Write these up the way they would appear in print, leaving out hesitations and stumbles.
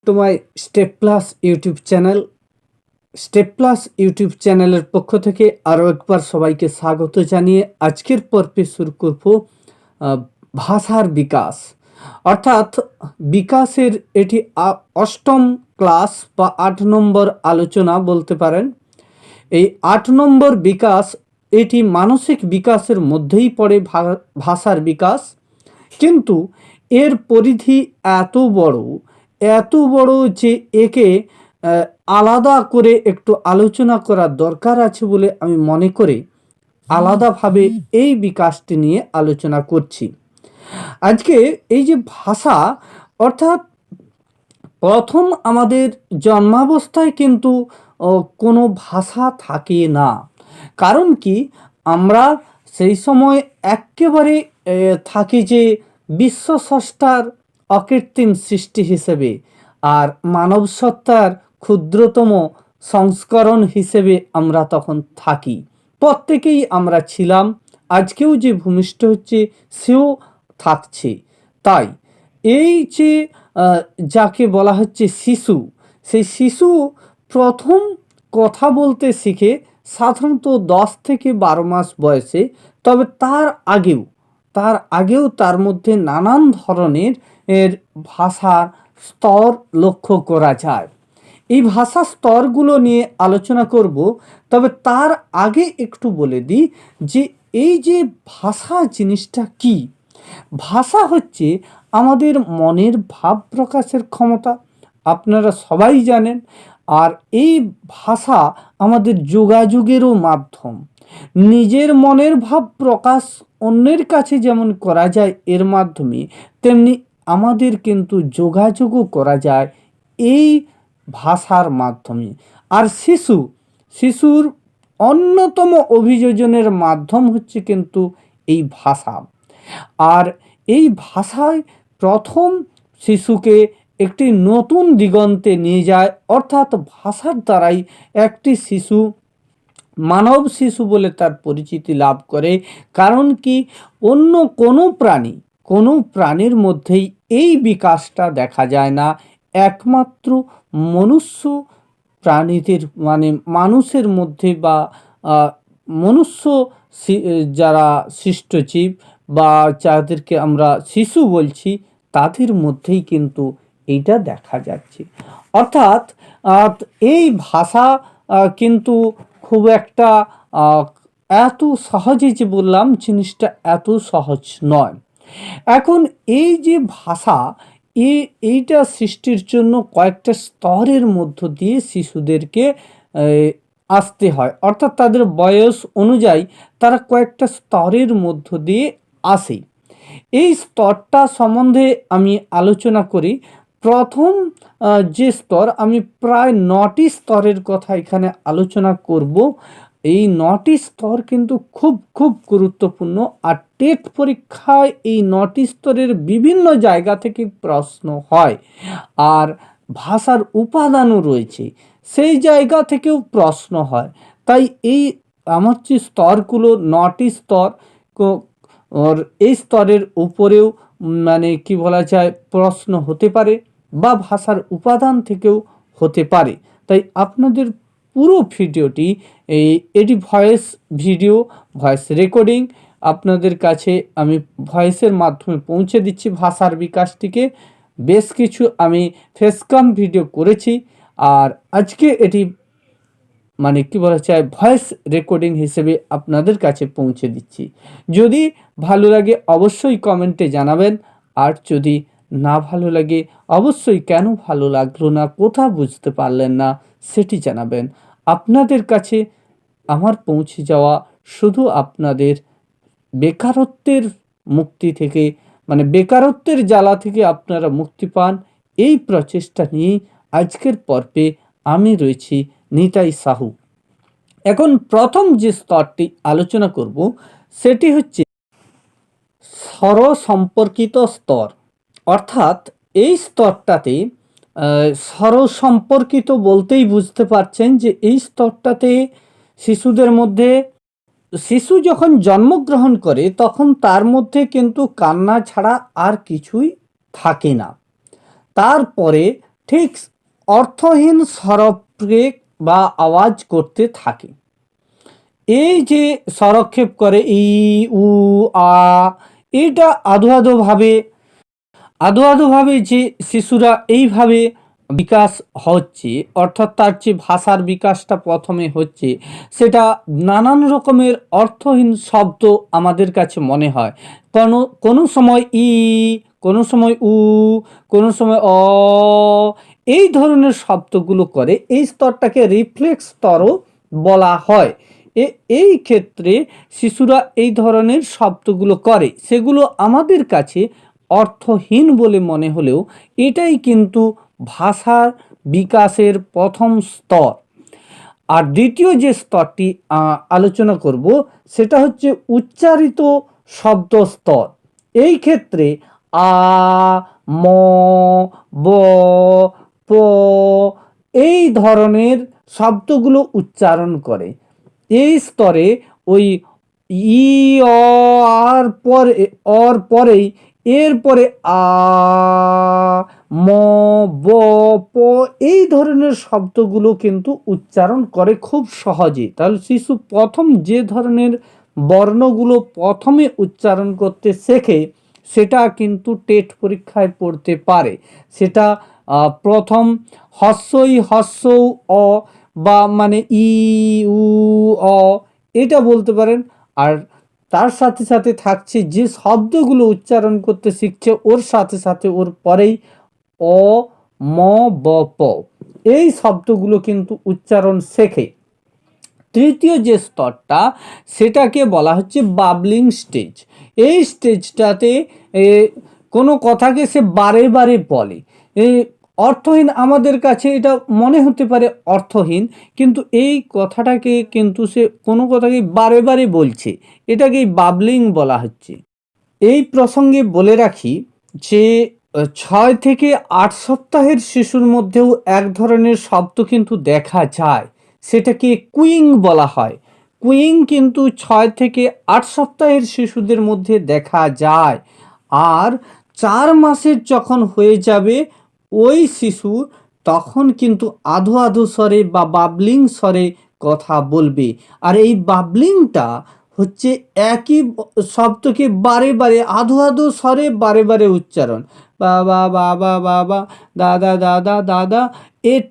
To my step plus YouTube channel. Step plus YouTube চ্যানেলের পক্ষ থেকে আরও একবার সবাইকে স্বাগত জানিয়ে আজকের পর্বে শুরু করব ভাষার বিকাশ, অর্থাৎ বিকাশের এটি অষ্টম ক্লাস বা 8 নম্বর আলোচনা বলতে পারেন। এই 8 নম্বর বিকাশ এটি মানসিক বিকাশের মধ্যেই পড়ে ভাষার বিকাশ, কিন্তু এর পরিধি এত বড় যে একে আলাদা করে একটু আলোচনা করার দরকার আছে বলে আমি মনে করি আলাদাভাবে এই বিকাশটি নিয়ে আলোচনা করছি। আজকে এই যে ভাষা, অর্থাৎ প্রথম আমাদের জন্মাবস্থায় কিন্তু কোনো ভাষা থাকে না। কারণ কি, আমরা সেই সময় একেবারে থাকি যে বিশ্ব স্রষ্টার অকৃত্রিম সৃষ্টি হিসেবে, আর মানব সত্তার ক্ষুদ্রতম সংস্করণ হিসেবে আমরা তখন থাকি। প্রত্যেকেই আমরা ছিলাম, আজকেও যে ভূমিষ্ঠ হচ্ছে সেও থাকছে। তাই এই যে যাকে বলা হচ্ছে শিশু, সেই শিশু প্রথম কথা বলতে শিখে সাধারণত 10 থেকে 12 মাস বয়সে। তবে তার আগেও তার মধ্যে নানান ধরনের ভাষার স্তর লক্ষ্য করা যায়। এই ভাষা স্তরগুলো নিয়ে আলোচনা করব। তবে তার আগে একটু বলে দিই যে এই যে ভাষা জিনিসটা কি। ভাষা হচ্ছে আমাদের মনের ভাব প্রকাশের ক্ষমতা, আপনারা সবাই জানেন। আর এই ভাষা আমাদের যোগাযোগেরও মাধ্যম। নিজের মনের ভাব প্রকাশ অন্যের কাছে যেমন করা যায় এর মাধ্যমে, তেমনি আমাদের কিন্তু যোগাযোগও করা যায় এই ভাষার মাধ্যমে। আর শিশুর অন্যতম অভিযোজনের মাধ্যম হচ্ছে কিন্তু এই ভাষা। আর এই ভাষায় প্রথম শিশুকে একটি নতুন দিগন্তে নিয়ে যায়, অর্থাৎ ভাষার দ্বারাই একটি শিশু মানব শিশু বলে তার পরিচিতি লাভ করে। কারণ কি, অন্য কোনো প্রাণীর মধ্যেই এই বিকাশটা দেখা যায় না। একমাত্র মনুষ্য প্রাণীদের মানে মানুষের মধ্যে বা মনুষ্য যারা সৃষ্টজীব বা যাদেরকে আমরা শিশু বলছি, তাদের মধ্যেই কিন্তু এইটা দেখা যাচ্ছে। অর্থাৎ এই ভাষা কিন্তু খুব একটা এত সহজে যে বললাম, জিনিসটা এত সহজ নয়। এখন এই যে ভাষা, এইটা সৃষ্টির জন্য কয়েকটা স্তরের মধ্য দিয়ে শিশুদেরকে আসতে হয়, অর্থাৎ তাদের বয়স অনুযায়ী তারা কয়েকটা স্তরের মধ্য দিয়ে আসে। এই স্তরটা সম্বন্ধে আমি আলোচনা করি। প্রথম যে স্তর, আমি প্রায় 9টি স্তরের কথা এখানে আলোচনা করব। এই 9টি স্তর কিন্তু খুব খুব গুরুত্বপূর্ণ। আর টেট পরীক্ষায় এই 9টি স্তরের বিভিন্ন জায়গা থেকে প্রশ্ন হয়, আর ভাষার উপাদানও রয়েছে, সেই জায়গা থেকেও প্রশ্ন হয়। তাই এই আমার যে স্তরগুলো 9টি স্তর, ওর এই স্তরের উপরেও মানে কি বলা যায়, প্রশ্ন হতে পারে বা ভাষার উপাদান থেকেও হতে পারে। তাই আপনাদের পুরো ভিডিওটি এটি ভয়েস রেকর্ডিং আপনাদের কাছে আমি ভয়েসের মাধ্যমে পৌঁছে দিচ্ছি। ভাষার বিকাশটিকে বেশ কিছু আমি ফেসকাম ভিডিও করেছি, আর আজকে এটি মানে কি বলা যায়, ভয়েস রেকর্ডিং হিসেবে আপনাদের কাছে পৌঁছে দিচ্ছি। যদি ভালো লাগে অবশ্যই কমেন্টে জানাবেন, আর যদি না ভালো লাগে অবশ্যই কেন ভালো লাগলো না, কোথা বুঝতে পারলেন না সেটি জানাবেন। আপনাদের কাছে আমার পৌঁছে যাওয়া শুধু আপনাদের বেকারত্বের মুক্তি থেকে, মানে বেকারত্বের জ্বালা থেকে আপনারা মুক্তি পান, এই প্রচেষ্টা নিয়ে আজকের পর্বে আমি রয়েছি নিতাই সাহু। এখন প্রথম যে স্তরটি আলোচনা করব সেটি হচ্ছে স্বর সম্পর্কিত স্তর। অর্থাৎ এই স্তরটাতে স্বর সম্পর্কিত বলতেই বুঝতে পারছেন যে এই স্তরটাতে শিশুদের মধ্যে, শিশু যখন জন্মগ্রহণ করে তখন তার মধ্যে কিন্তু কান্না ছাড়া আর কিছুই থাকে না। তারপরে ঠিক অর্থহীন স্বরক্ষেপ বা আওয়াজ করতে থাকে। এই যে স্বরক্ষেপ করে ই, উ, আ, এটা আধো আধোভাবে যে শিশুরা এইভাবে বিকাশ হচ্ছে, অর্থাৎ তার যে ভাষার বিকাশটা প্রথমে হচ্ছে, সেটা নানান রকমের অর্থহীন শব্দ আমাদের কাছে মনে হয়। কোনো কোনো সময় ই, কোনো সময় উ, কোনো সময় অ, এই ধরনের শব্দগুলো করে। এই স্তরটাকে রিফ্লেক্স স্তরও বলা হয়। এই ক্ষেত্রে শিশুরা এই ধরনের শব্দগুলো করে, সেগুলো আমাদের কাছে অর্থহীন বলে মনে হলেও এটাই কিন্তু ভাষার বিকাশের প্রথম স্তর। আর দ্বিতীয় যে স্তরটি আলোচনা করব সেটা হচ্ছে উচ্চারিত শব্দ স্তর। এই ক্ষেত্রে আ, ম, ব, প এই ধরনের শব্দগুলো উচ্চারণ করে। এই স্তরে ওই ই, অ, আর পরে অর পরেই এরপরে আ, ম, ব, প এই ধরনের শব্দগুলো কিন্তু উচ্চারণ করে খুব সহজে। তাহলে শিশু প্রথম যে ধরনের বর্ণগুলো প্রথমে উচ্চারণ করতে শেখে, সেটা কিন্তু টেট পরীক্ষায় পড়তে পারে। সেটা প্রথম হস্যই হস্য অ, বা মানে ই, উ, অ এটা বলতে পারেন। আর তার সাথে সাথে থাকছে যে শব্দগুলো উচ্চারণ করতে শিখছে, ওর সাথে সাথে ওর পরেই অ, ম, ব, প এই শব্দগুলো কিন্তু উচ্চারণ শেখে। তৃতীয় যে স্তরটা, সেটাকে বলা হচ্ছে বাবলিং স্টেজ। এই স্টেজটাতে কোনো কথাকে সে বারে বারে বলে। অর্থহীন আমাদের কাছে এটা মনে হতে পারে অর্থহীন, কিন্তু এই কথাটাকে কিন্তু সে কোনো কথাকে বারে বারে বলছে, এটাকেই বাবলিং বলা হচ্ছে। এই প্রসঙ্গে বলে রাখি যে 6 থেকে 8 সপ্তাহের শিশুর মধ্যেও এক ধরনের শব্দ কিন্তু দেখা যায়, সেটাকে কুইং বলা হয়। কুইং কিন্তু 6 থেকে 8 সপ্তাহের শিশুদের মধ্যে দেখা যায়। আর 4 মাসের যখন হয়ে যাবে ওই শিশু, তখন কিন্তু আধো আধো স্বরে বা বাবলিং স্বরে কথা বলবে। আর এই বাবলিংটা হচ্ছে একই শব্দকে বারে বারে আধো আধো স্বরে বারে বারে উচ্চারণ, বাবা বাবা বাবা, দাদা দাদা দাদা,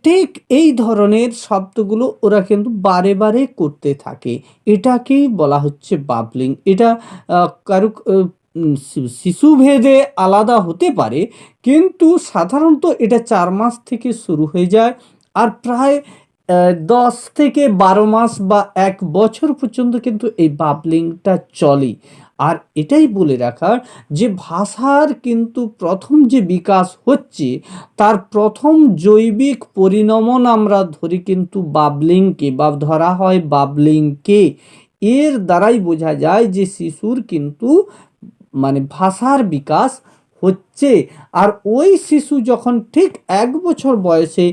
ঠিক এই ধরনের শব্দগুলো ওরা কিন্তু বারে বারে করতে থাকে। এটাকেই বলা হচ্ছে বাবলিং। এটা কারো শিশু ভেদে আলাদা হতে পারে, কিন্তু সাধারণত এটা 4 মাস থেকে শুরু হয়ে যায়। আর প্রায় 10 থেকে 12 মাস বা 1 বছর পর্যন্ত কিন্তু এই বাবলিংটা চলে। আর এটাই বলে রাখার যে ভাষার কিন্তু প্রথম যে বিকাশ হচ্ছে, তার প্রথম জৈবিক পরিণমন আমরা ধরি কিন্তু বাবলিংকে, বা ধরা হয় বাবলিংকে। এর দ্বারাই বোঝা যায় যে শিশুর কিন্তু মানে ভাষার বিকাশ হচ্ছে। আর ওই শিশু যখন ঠিক 1 বছর বয়সে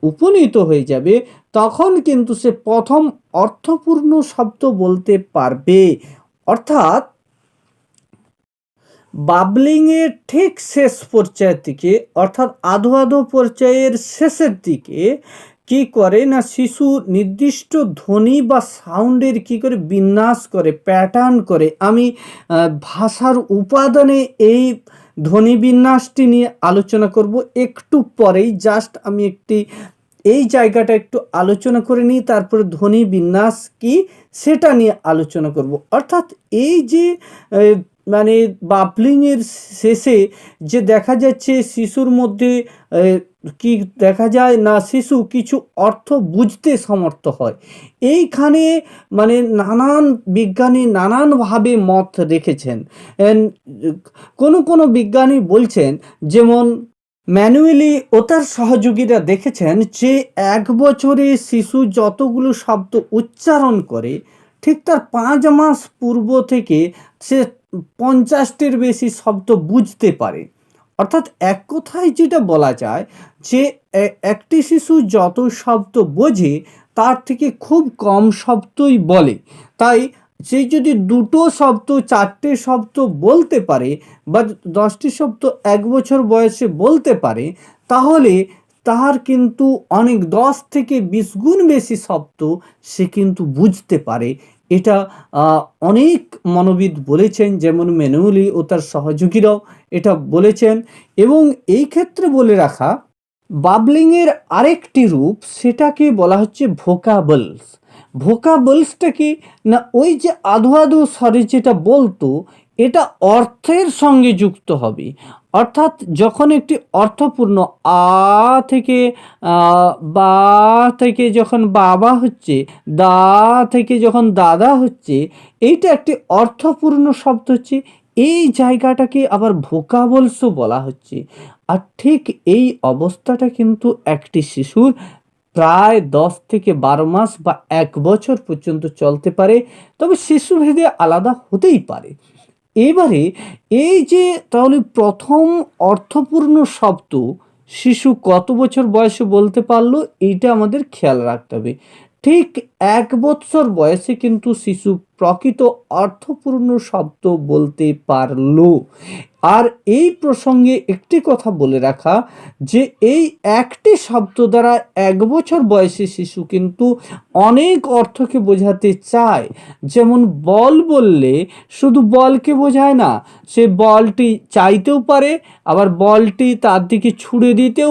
উপনীত হয়ে যাবে, তখন কিন্তু সে প্রথম অর্থপূর্ণ শব্দ বলতে পারবে। অর্থাৎ বাবলিংয়ের ঠিক শেষ পর্যায়ের দিকে, অর্থাৎ আধো আধো পর্যায়ের শেষের দিকে কি করে না, শিশু নির্দিষ্ট ধ্বনি বা সাউন্ডের কি করে বিন্যাস করে, প্যাটার্ন করে। আমি ভাষার উপাদানে এই ধ্বনি বিন্যাসটি নিয়ে আলোচনা করব একটু পরেই। জাস্ট আমি এই জায়গাটা একটু আলোচনা করে নিই, তারপরে ধ্বনি বিন্যাস কি সেটা নিয়ে আলোচনা করব। অর্থাৎ এই যে মানে বাবলিংয়ের শেষে যে দেখা যাচ্ছে শিশুর মধ্যে কি দেখা যায় না, শিশু কিছু অর্থ বুঝতে সমর্থ হয়। এইখানে মানে নানান বিজ্ঞানী নানানভাবে মত রেখেছেন। কোনো বিজ্ঞানী বলছেন, যেমন ম্যানুয়েলি ও তার সহযোগীরা দেখেছেন যে 1 বছরে শিশু যতগুলো শব্দ উচ্চারণ করে, ঠিক তার 5 মাস পূর্ব থেকে সে 50টির বেশি শব্দ বুঝতে পারে। অর্থাৎ এক কথায় যেটা বলা যায় যে একটি শিশু যত শব্দ বোঝে, তার থেকে খুব কম শব্দই বলে। তাই সে যদি 2টো শব্দ 4টে শব্দ বলতে পারে, বা 10টি শব্দ 1 বছর বয়সে বলতে পারে, তাহলে তার কিন্তু অনেক 10 থেকে 20 গুণ বেশি শব্দ সে কিন্তু বুঝতে পারে। এটা অনেক মনোবিদ বলেছেন, যেমন ম্যানুয়ালি ও তার সহযোগীরাও এটা বলেছেন। এবং এই ক্ষেত্রে বলে রাখা, বাবলিংয়ের আরেকটি রূপ, সেটাকে বলা হচ্ছে ভোকাবলস। ভোকাবলসটা কি না, ওই যে আধো আধো স্বরে যেটা বলতো, এটা অর্থের সঙ্গে যুক্ত হবে। অর্থাৎ যখন একটি অর্থপূর্ণ আ থেকে বা থেকে যখন বাবা হচ্ছে, দা থেকে যখন দাদা হচ্ছে, এইটা একটি অর্থপূর্ণ শব্দ হচ্ছে। এই জায়গাটাকে আবার ভোকাবলসও বলা হচ্ছে। আর ঠিক এই অবস্থাটা কিন্তু একটি শিশুর প্রায় 10 থেকে 12 মাস বা 1 বছর পর্যন্ত চলতে পারে, তবে শিশুভেদে আলাদা হতেই পারে। এবারে এই যে তাহলে প্রথম অর্থপূর্ণ শব্দ শিশু কত বছর বয়সে বলতে পারলো, এইটা আমাদের খেয়াল রাখতে হবে। ঠিক 1 বৎসর বয়সে কিন্তু শিশু প্রকৃত অর্থপূর্ণ শব্দ বলতে পারলো। আর এই প্রসঙ্গে একটি কথা বলে রাখা, যে এই একটি শব্দ দ্বারা 1 বছর বয়সী শিশু কিন্তু অনেক অর্থকে বোঝাতে চায়। যেমন বল বললে শুধু বলকে বোঝায় না, সে বলটি চাইতেও পারে, আবার বলটি তার দিকে ছুঁড়ে দিতেও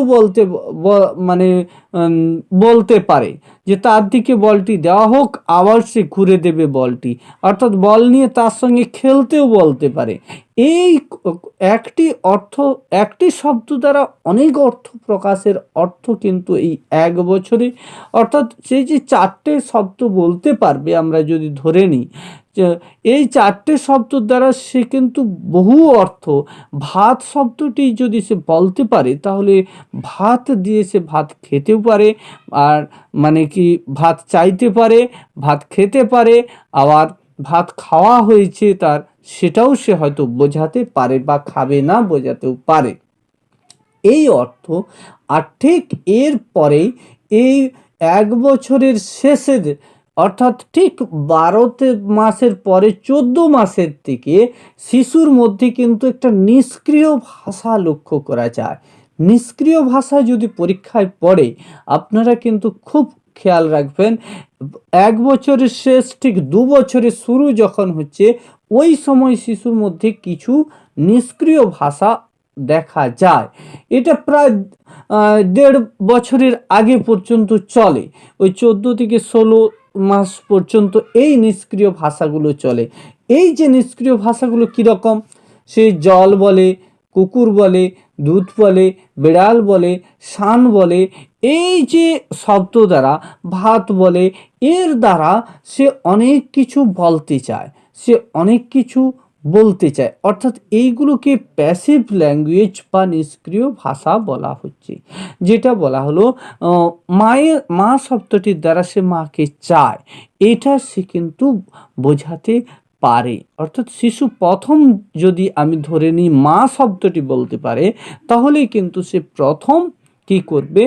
মানে বলতে পারে যে তার দিকে বলটি দেওয়া হোক, আবার সে ঘুরে দেবে বলটি। অর্থাৎ বল নিয়ে তার সঙ্গে খেলতেও বলতে পারে। এই একটি শব্দ দ্বারা অনেক অর্থ প্রকাশের অর্থ কিন্তু এই 1 বছরে, অর্থাৎ সেই যে 4টে শব্দ বলতে পারবে, আমরা যদি ধরে নিই যে এই 4টে শব্দ দ্বারা সে কিন্তু বহু অর্থ, ভাত শব্দটি যদি সে বলতে পারে, তাহলে ভাত দিয়ে সে ভাত খেতেও পারে, আর মানে কি ভাত চাইতে পারে, ভাত খেতে পারে, আবার ভাত খাওয়া হয়েছে তার, সেটাও সে হয়তো বোঝাতে পারে, বা খাবে না বোঝাতেও পারে, এই অর্থ। আর ঠিক এর পরেই এই 1 বছরের শেষের, অর্থাৎ ঠিক 12 মাসের পরে 14 মাসের থেকে শিশুর মধ্যে কিন্তু একটা নিষ্ক্রিয় ভাষা লক্ষ্য করা যায়। নিষ্ক্রিয় ভাষা যদি পরীক্ষায় পড়ে, আপনারা কিন্তু খুব খেয়াল রাখবেন, 1 বছরের শেষ ঠিক 2 বছরের শুরু যখন হচ্ছে, ওই সময় শিশুর মধ্যে কিছু নিষ্ক্রিয় ভাষা দেখা যায়। এটা প্রায় 1.5 বছরের আগে পর্যন্ত চলে। ওই 14 থেকে 16 মাস পর্যন্ত এই নিষ্ক্রিয় ভাষাগুলো চলে। এই যে নিষ্ক্রিয় ভাষাগুলো কীরকম, সে জল বলে, কুকুর বলে, দুধ বলে, বিড়াল বলে, শান বলে, এই যে শব্দ দ্বারা, ভাত বলে, এর দ্বারা সে অনেক কিছু বলতে চায়, সে অনেক কিছু বলতে চায়। অর্থাৎ এইগুলোকে প্যাসিভ ল্যাঙ্গুয়েজ বা নিষ্ক্রিয় ভাষা বলা হচ্ছে। যেটা বলা হলো মা শব্দটির দ্বারা সে মাকে চায়, এটা সে কিন্তু বোঝাতে পারে। অর্থাৎ শিশু প্রথম, যদি আমি ধরে নিই মা শব্দটি বলতে পারে, তাহলেই কিন্তু সে প্রথম কি করবে,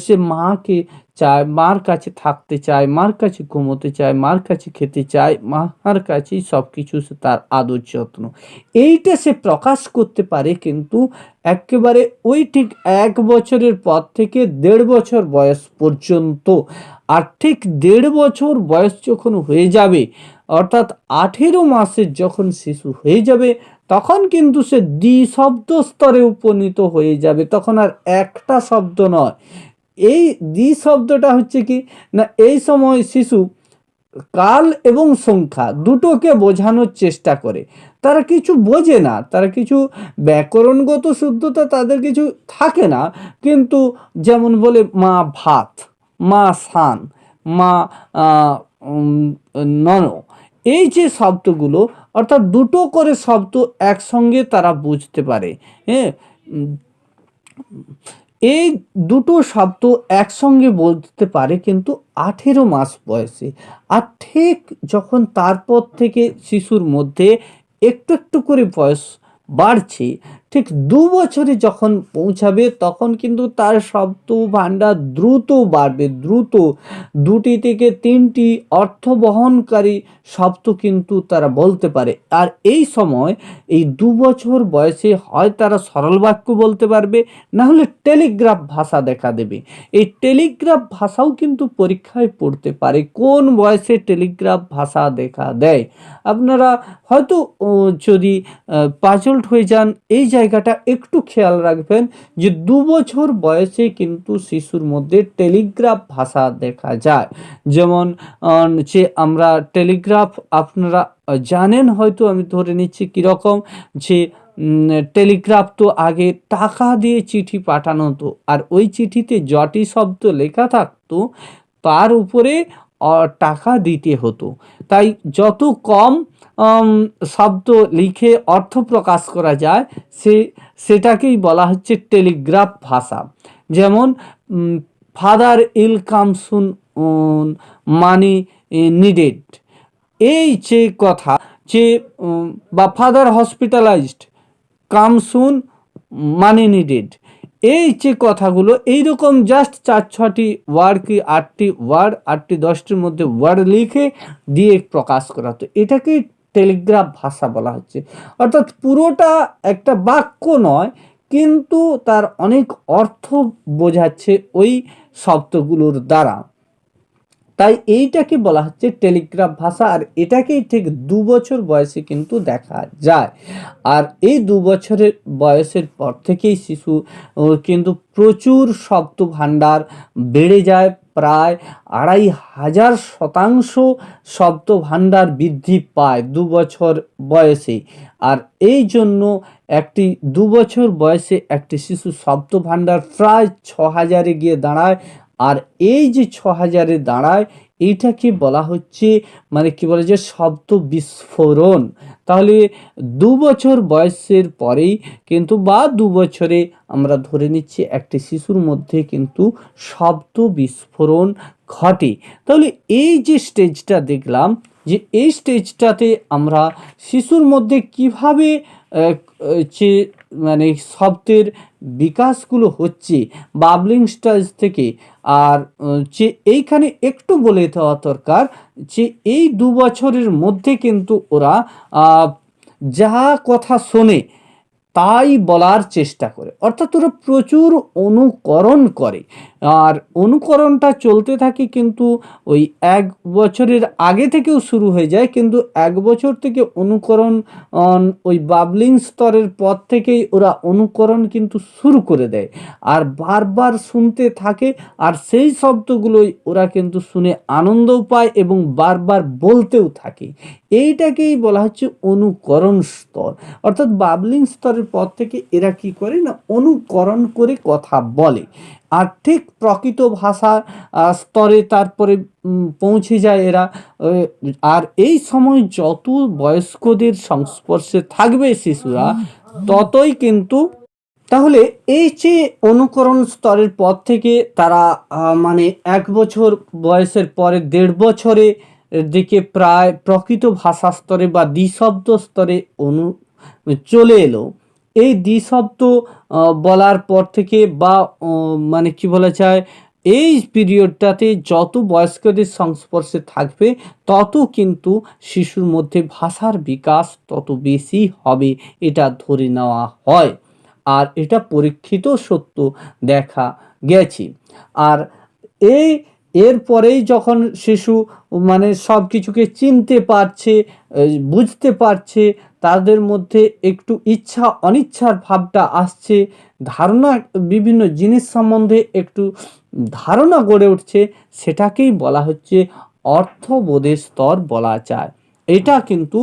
সে মাকে চায়, মার কাছে থাকতে চায়, মার কাছে ঘুমোতে চায়, মার কাছে খেতে চায়, মার কাছেই সব কিছু, সে তার আদর যত্ন, এইটা সে প্রকাশ করতে পারে। কিন্তু একেবারে ওই ঠিক 1 বছরের পর থেকে 1.5 বছর বয়স পর্যন্ত। আর ঠিক 1.5 বছর বয়স যখন হয়ে যাবে, অর্থাৎ 18 মাসের যখন শিশু হয়ে যাবে, তখন কিন্তু সে দ্বিশব্দ স্তরে উপনীত হয়ে যাবে। তখন আর একটা শব্দ নয়, এই দ্বিশব্দটা হচ্ছে কি না, এই সময় শিশু কাল এবং সংখ্যা দুটোকে বোঝানোর চেষ্টা করে। তারা কিছু বোঝে না, তারা কিছু ব্যাকরণগত শুদ্ধতা তাদের কিছু থাকে না, কিন্তু যেমন বলে মা ভাত, মা সান, মা নন, এই যে শব্দগুলো, অর্থাৎ দুটো করে শব্দ একসঙ্গে তারা বুঝতে পারে। হ্যাঁ, এই দুটো শব্দ একসঙ্গে বলতে পারে কিন্তু 18 মাস বয়সে। আর ঠিক যখন তারপর থেকে শিশুর মধ্যে একটু একটু করে বয়স বাড়ছে, ঠিক 2 বছরে যখন পৌঁছাবে তখন কিন্তু তার শব্দ ভাণ্ডার দ্রুত বাড়বে, দ্রুত 2টি থেকে 3টি অর্থ বহনকারী শব্দ কিন্তু তারা বলতে পারে। আর এই সময় এই 2 বছর বয়সে হয় তারা সরল বাক্য বলতে পারবে, না হলে টেলিগ্রাফ ভাষা দেখা দেবে। এই টেলিগ্রাফ ভাষাও কিন্তু পরীক্ষায় পড়তে পারে। কোন বয়সে টেলিগ্রাফ ভাষা দেখা দেয়? আপনারা হয়তো যদি পাজলড হয়ে যান, এই জায়গাটা একটু খেয়াল রাখবেন যে 2 বছর বয়সে কিন্তু শিশুর মধ্যে টেলিগ্রাফ ভাষা দেখা যায়। যেমন যে আমরা টেলিগ্রাফ আপনারা জানেন হয়তো, আমি ধরে নিচ্ছি কীরকম, যে টেলিগ্রাফ তো আগে টাকা দিয়ে চিঠি পাঠানো হতো, আর ওই চিঠিতে যটি শব্দ লেখা থাকতো তার উপরে টাকা দিতে হতো। তাই যত কম শব্দ লিখে অর্থ প্রকাশ করা যায় সেটাকেই বলা হচ্ছে টেলিগ্রাফ ভাষা। যেমন ফাদার ইল কাম সুন, মানি নিডেড, এই যে কথা, যে বা ফাদার হসপিটালাইজড, কাম সুন, মানি নিডেড, এই যে কথাগুলো এইরকম জাস্ট 4-6টি ওয়ার্ড কি 8টি ওয়ার্ড, 8টি 10টির মধ্যে ওয়ার্ড লিখে দিয়ে প্রকাশ করা হতো, এটাকেই টেলিগ্রাফ ভাষা বলা হচ্ছে। অর্থাৎ পুরোটা একটা বাক্য নয়, কিন্তু তার অনেক অর্থ বোঝাচ্ছে ওই শব্দগুলোর দ্বারা। তাই এইটাকে বলা হচ্ছে টেলিগ্রাফ ভাষা, আর এটাকেই ঠিক 2 বছর বয়সে কিন্তু দেখা যায়। আর এই 2 বছরের বয়সের পর থেকেই শিশু কিন্তু প্রচুর শব্দ ভাণ্ডার বেড়ে যায়, প্রায় 2500% শব্দ ভাণ্ডার বৃদ্ধি পায় 2 বছর বয়সে। আর এই জন্য 2 বছর বয়সে একটি শিশু শব্দ ভাণ্ডার প্রায় 6000-এ গিয়ে দাঁড়ায়। আর এই যে 6000-এ দাঁড়ায়, এইটাকে বলা হচ্ছে মানে কি বলে যে শব্দ বিস্ফোরণ। তাহলে 2 বছর বয়সের পরেই কিন্তু, বা 2 বছরে আমরা ধরে নিচ্ছি একটি শিশুর মধ্যে কিন্তু শব্দ বিস্ফোরণ ঘটে। তাহলে এই যে স্টেজটা দেখলাম, যে এই স্টেজটাতে আমরা শিশুর মধ্যে কিভাবে যে মানে শব্দের বিকাশগুলো হচ্ছে বাবলিং স্টেজ থেকে। আর যে এইখানে একটু বলে দেওয়া দরকার যে এই 2 বছরের মধ্যে কিন্তু ওরা যা কথা শোনে তাই বলার চেষ্টা করে, অর্থাৎ ওরা প্রচুর অনুকরণ করে। আর অনুকরণটা চলতে থাকে কিন্তু ওই 1 বছরের আগে থেকেও শুরু হয়ে যায়, কিন্তু 1 বছর থেকে অনুকরণ ওই বাবলিং স্তরের পর থেকেই ওরা অনুকরণ কিন্তু শুরু করে দেয়, আর বারবার শুনতে থাকে, আর সেই শব্দগুলোই ওরা কিন্তু শুনে আনন্দও পায় এবং বারবার বলতেও থাকে। এইটাকেই বলা হচ্ছে অনুকরণ স্তর। অর্থাৎ বাবলিং স্তরের পর থেকে এরা কি করে না, অনুকরণ করে কথা বলে। আর ঠিক প্রকৃত ভাষা স্তরে তারপরে পৌঁছে যায় এরা। আর এই সময় যত বয়স্কদের সংস্পর্শে থাকবে শিশুরা, ততই কিন্তু, তাহলে এই যে অনুকরণ স্তরের পর থেকে তারা মানে 1 বছর বয়সের পরে 1.5 বছরে দিকে প্রায় প্রকৃত ভাষা স্তরে বা দ্বিশব্দ স্তরে চলে এলো। এই দ্বিশব্দ বলার পর থেকে, বা মানে কি বলা যায়, এই পিরিয়ডটাতে যত বয়স্কদের সংস্পর্শে থাকবে তত কিন্তু শিশুর মধ্যে ভাষার বিকাশ তত বেশি হবে, এটা ধরে নেওয়া হয়। আর এটা পরীক্ষিত সত্য দেখা গেছে। আর এরপরেই যখন শিশু মানে সব কিছুকে চিনতে পারছে, বুঝতে পারছে, তাদের মধ্যে একটু ইচ্ছা অনিচ্ছার ভাবটা আসছে, ধারণা, বিভিন্ন জিনিস সম্বন্ধে একটু ধারণা গড়ে উঠছে, সেটাকেই বলা হচ্ছে অর্থবোধের স্তর বলা যায়। এটা কিন্তু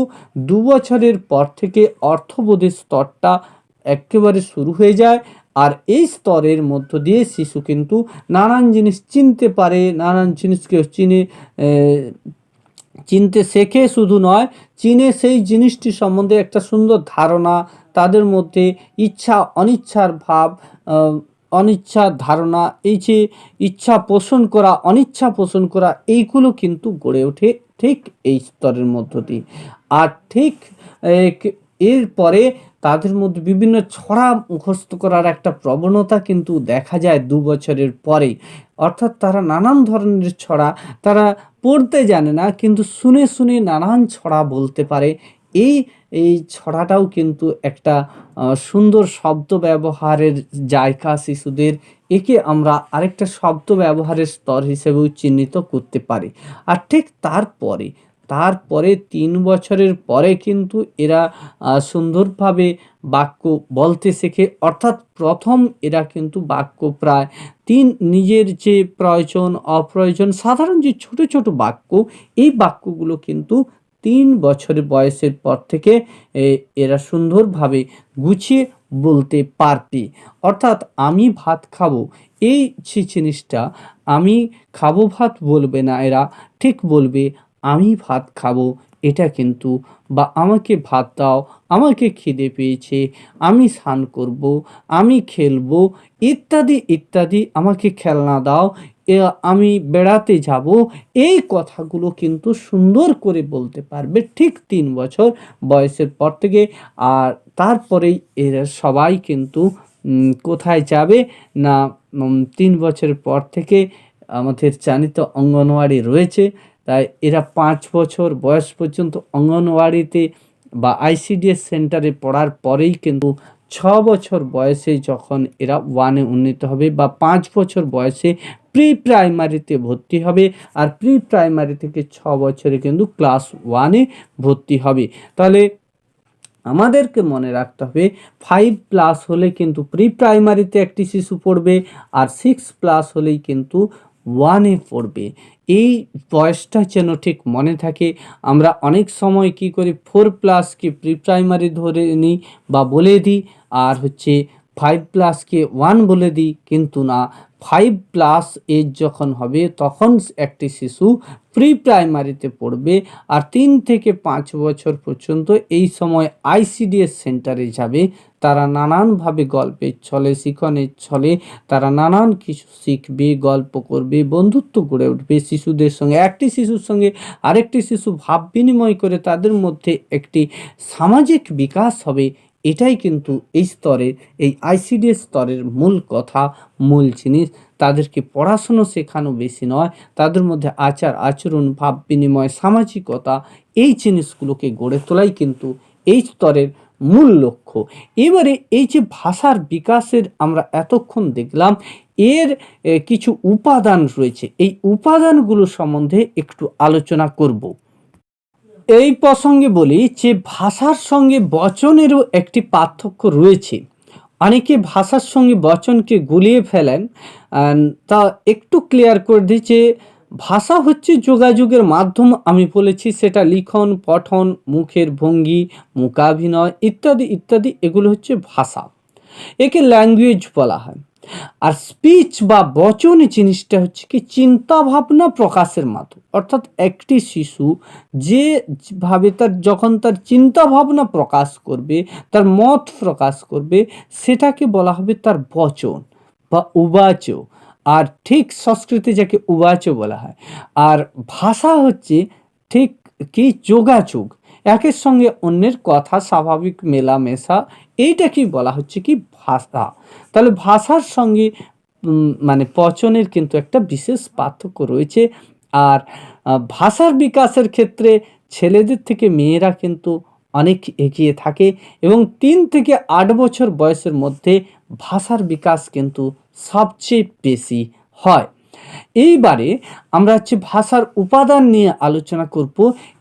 2 বছরের পর থেকে অর্থবোধের স্তরটা একেবারে শুরু হয়ে যায়। আর এই স্তরের মধ্য দিয়ে শিশু কিন্তু নানান জিনিস চিনতে পারে, নানান জিনিসকে চিনতে শেখে, শুধু নয়, চিনে সেই জিনিসটি সম্বন্ধে একটা সুন্দর ধারণা, তাদের মধ্যে ইচ্ছা অনিচ্ছার ভাব, অনিচ্ছার ধারণা, এই যে ইচ্ছা পোষণ করা, অনিচ্ছা পোষণ করা, এইগুলো কিন্তু গড়ে ওঠে ঠিক এই স্তরের মধ্য দিয়ে। আর ঠিক এরপরে তাদের মধ্যে বিভিন্ন ছড়া মুখস্থ করার একটা প্রবণতা কিন্তু দেখা যায় ২ বছরের পরেই। অর্থাৎ তারা নানান ধরনের ছড়া তারা পড়তে জানে না, কিন্তু শুনে, শুনে নানান ছড়া বলতে পারে। এই, এই ছড়াটাও কিন্তু একটা সুন্দর শব্দ ব্যবহারের জায়গা শিশুদের। একে আমরা আরেকটা শব্দ ব্যবহারের স্তর হিসেবেও চিহ্নিত করতে পারি। আর ঠিক তারপরে ৩ বছরের পরে কিন্তু এরা সুন্দরভাবে বাক্য বলতে শেখে। অর্থাৎ প্রথম এরা কিন্তু বাক্য প্রায় নিজের যে প্রয়োজন, অপ্রয়োজন সাধারণ যে ছোট, ছোট বাক্য, এই বাক্যগুলো কিন্তু ৩ বছরের বয়সের পর থেকে এরা সুন্দরভাবে গুছিয়ে বলতে পারবে। অর্থাৎ আমি ভাত খাবো, এই জিনিসটা আমি খাবো ভাত বলবে না এরা, ঠিক বলবে আমি ভাত খাবো। এটা কিন্তু, বা আমাকে ভাত দাও, আমাকে খিদে পেয়েছে, আমি স্নান করব, আমি খেলবো, ইত্যাদি, ইত্যাদি, আমাকে খেলনা দাও, আমি বেড়াতে যাব। এই কথাগুলো কিন্তু সুন্দর করে বলতে পারবে ঠিক ৩ বছর বয়সের পর থেকে। আর তারপরেই এরা সবাই কিন্তু কোথায় যাবে না, ৩ বছরের পর থেকে আমাদের জানিত অঙ্গনওয়াড়ি রয়েছে। তাই এরা ৫ বছর বয়স পর্যন্ত অঙ্গনওয়াড়িতে বা আইসিডিএস সেন্টারে পড়ার পরেই কিন্তু ৬ বছর বয়সে যখন এরা 1-এ উন্নীত হবে বা ৫ বছর বয়সে প্রি প্রাইমারিতে ভর্তি হবে। আর প্রি প্রাইমারি থেকে ৬ বছরে কিন্তু ক্লাস 1-এ ভর্তি হবে। তাহলে আমাদেরকে মনে রাখতে হবে 5+ হলে কিন্তু প্রি প্রাইমারিতে একটি শিশু পড়বে, আর 6+ হলেই কিন্তু 1-এ পড়বে। এই বয়সটা যেন ঠিক মনে থাকে। আমরা অনেক সময় কি করি, 4+কে প্রি প্রাইমারি ধরে নিই বা বলে দিই, আর হচ্ছে 5+কে 1 বলে দিই, কিন্তু না, 5+ এজ যখন হবে তখন একটি শিশু প্রি প্রাইমারিতে পড়বে। আর ৩ থেকে ৫ বছর পর্যন্ত এই সময় আইসিডিএস সেন্টারে যাবে। তারা নানানভাবে গল্পের ছলে, শিখনের ছলে তারা নানান কিছু শিখবে, গল্প করবে, বন্ধুত্ব গড়ে উঠবে শিশুদের সঙ্গে। একটি শিশুর সঙ্গে আরেকটি শিশু ভাব বিনিময় করে তাদের মধ্যে একটি সামাজিক বিকাশ হবে। এটাই কিন্তু এই স্তরের, এই আইসিডিএস স্তরের মূল কথা, মূল জিনিস। তাদেরকে পড়াশুনো শেখানো বেশি নয়, তাদের মধ্যে আচার আচরণ, ভাব বিনিময়, সামাজিকতা, এই জিনিসগুলোকে গড়ে তোলাই কিন্তু এই স্তরের মূল লক্ষ্য। এবারে এই যে ভাষার বিকাশের আমরা এতক্ষণ দেখলাম, এর কিছু উপাদান রয়েছে। এই উপাদানগুলো সম্বন্ধে একটু আলোচনা করব। এই প্রসঙ্গে বলি যে ভাষার সঙ্গে বচনেরও একটি পার্থক্য রয়েছে। অনেকে ভাষার সঙ্গে বচনকে গুলিয়ে ফেলেন। তা একটু ক্লিয়ার করে দিই যে ভাষা হচ্ছে যোগাযোগের মাধ্যম। আমি বলেছি সেটা লিখন, পঠন, মুখের ভঙ্গি, মূকাভিনয় ইত্যাদি, ইত্যাদি, এগুলো হচ্ছে ভাষা। একে ল্যাঙ্গুয়েজ বলা হয়। আর স্পিচ বা বচন জিনিসটা হচ্ছে কি চিন্তা ভাবনা প্রকাশের মাধ্যম। অর্থাৎ একটি শিশু যেভাবে যখন তার চিন্তা ভাবনা প্রকাশ করবে, তার মত প্রকাশ করবে, সেটাকে বলা হবে তার বচন বা উবাচ। আর ঠিক সংস্কৃতে যাকে উবাচ বলা হয়। আর ভাষা হচ্ছে ঠিক কি যোগাযোগ, একের সঙ্গে অন্যের কথা স্বাভাবিক মেলামেশা, এইটাকেই বলা হচ্ছে কি ভাষা। তাহলে ভাষার সঙ্গে মানে বচনের কিন্তু একটা বিশেষ পার্থক্য রয়েছে। আর ভাষার বিকাশের ক্ষেত্রে ছেলেদের থেকে মেয়েরা কিন্তু অনেক এগিয়ে থাকে, এবং ৩ থেকে ৮ বছর বয়সের মধ্যে ভাষার বিকাশ কিন্তু সবচেয়ে বেশি হয়। এইবারে আমরা হচ্ছে ভাষার উপাদান নিয়ে আলোচনা করব।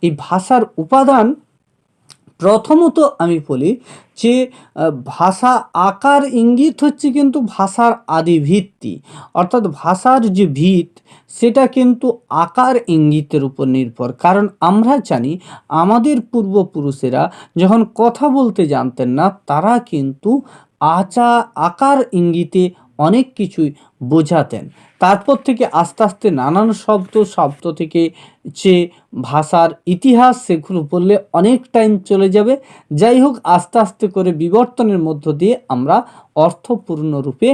এই ভাষার উপাদান প্রথমত আমি বলি যে ভাষা আকার ইঙ্গিত হচ্ছে কিন্তু ভাষার আদি ভিত্তি। অর্থাৎ ভাষার যে ভিত সেটা কিন্তু আকার ইঙ্গিতের উপর নির্ভর। কারণ আমরা জানি আমাদের পূর্বপুরুষেরা যখন কথা বলতে জানতেন না, তারা কিন্তু আকার ইঙ্গিতে অনেক কিছুই বোঝাতেন। তারপর থেকে আস্তে আস্তে নানান শব্দ থেকে যে ভাষার ইতিহাস, সেগুলো বললে অনেক টাইম চলে যাবে। যাই হোক, আস্তে আস্তে করে বিবর্তনের মধ্য দিয়ে আমরা অর্থপূর্ণ রূপে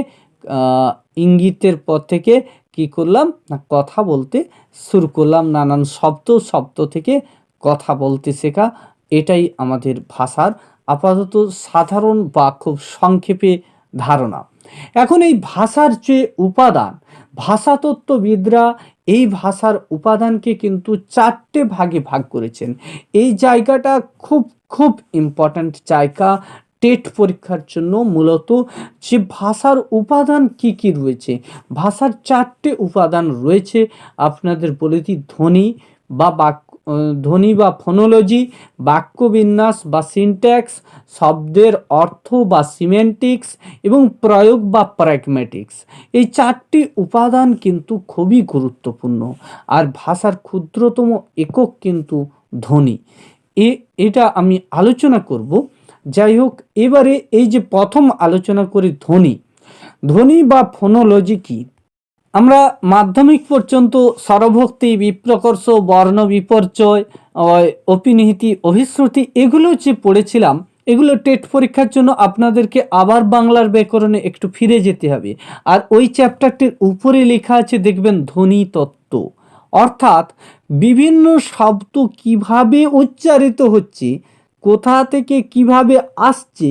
ইঙ্গিতের পর থেকে কি করলাম না, কথা বলতে শুরু করলাম। নানান শব্দ থেকে কথা বলতে শেখা, এটাই আমাদের ভাষার আপাতত সাধারণ বা খুব সংক্ষেপে ধারণা। এখন এই ভাষার যে উপাদান, ভাষাতত্ত্ববিদরা এই ভাষার উপাদানকে কিন্তু 4টে ভাগে ভাগ করেছেন। এই জায়গাটা খুব খুব ইম্পর্ট্যান্ট জায়গা টেট পরীক্ষার জন্য। মূলত যে ভাষার উপাদান কি কি রয়েছে, ভাষার 4টে উপাদান রয়েছে। আপনাদের বলে দিই, ধ্বনি বা ফোনোলজি, বাক্যবিন্যাস বা সিনট্যাক্স, শব্দের অর্থ বা সিমেন্টিক্স এবং প্রয়োগ বা প্র্যাগম্যাটিক্স। এই 4টি উপাদান কিন্তু খুবই গুরুত্বপূর্ণ। আর ভাষার ক্ষুদ্রতম একক কিন্তু ধ্বনি। এটা আমি আলোচনা করব। যাই হোক, এবারে এই যে প্রথম আলোচনা করি ধ্বনি বা ফোনোলজি কি। আমরা মাধ্যমিক পর্যন্ত স্বরভক্তি, বিপ্রকর্ষ, বর্ণ বিপর্যয়, অপিনিহিতি, অভিশ্রুতি এগুলো যে পড়েছিলাম, এগুলো টেট পরীক্ষার জন্য আপনাদেরকে আবার বাংলার ব্যাকরণে একটু ফিরে যেতে হবে। আর ওই চ্যাপ্টারটির উপরে লেখা আছে, দেখবেন ধ্বনি তত্ত্ব, অর্থাৎ বিভিন্ন শব্দ কিভাবে উচ্চারিত হচ্ছে, কোথা থেকে কিভাবে আসছে,